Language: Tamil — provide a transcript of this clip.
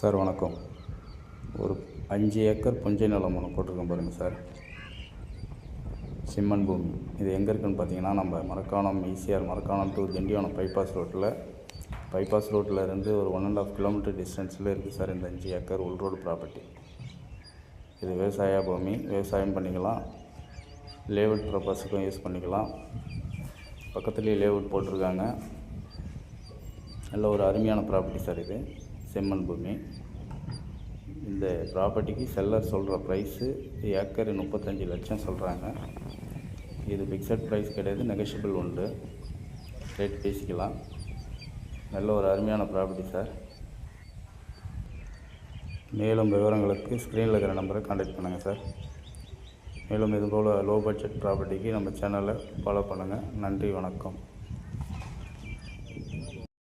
சார் வணக்கம். ஒரு 5 ஏக்கர் புஞ்சை நிலம் ஒன்று போட்டிருக்கேன் பாருங்கள் சார். சிம்மன் பூமி. இது எங்கே இருக்குதுன்னு பார்த்தீங்கன்னா, நம்ம Marakkanam ECR Marakkanam to Tindivanam bypass ரோட்டில் இருந்து ஒரு 1.5 கிலோமீட்டர் டிஸ்டன்ஸில் இருக்குது சார். இந்த 5 ஏக்கர் உள் ரோடு ப்ராப்பர்ட்டி. இது விவசாய பூமி, விவசாயம் பண்ணிக்கலாம், லேஅவுட் பர்பஸுக்கும் யூஸ் பண்ணிக்கலாம். பக்கத்துலேயே லேஅவுட் போட்டிருக்காங்க. நல்ல ஒரு அருமையான ப்ராப்பர்ட்டி சார். இது செம்மண் பூமி. இந்த ப்ராப்பர்ட்டிக்கு செல்லர் சொல்கிற ப்ரைஸு ஏக்கர் 35 லட்சம் சொல்கிறாங்க. இது ஃபிக்ஸட் ப்ரைஸ் கிடையாது, நெகோஷியபிள் உண்டு. ரேட் பேசிக்கலாம். நல்ல ஒரு அருமையான ப்ராப்பர்ட்டி சார். மேலும் விவரங்களுக்கு ஸ்க்ரீனில் இருக்கிற நம்பரை கான்டாக்ட் பண்ணுங்கள் சார். மேலும் இதுபோல் லோ பட்ஜெட் ப்ராப்பர்ட்டிக்கு நம்ம சேனலை ஃபாலோ பண்ணுங்கள். நன்றி, வணக்கம்.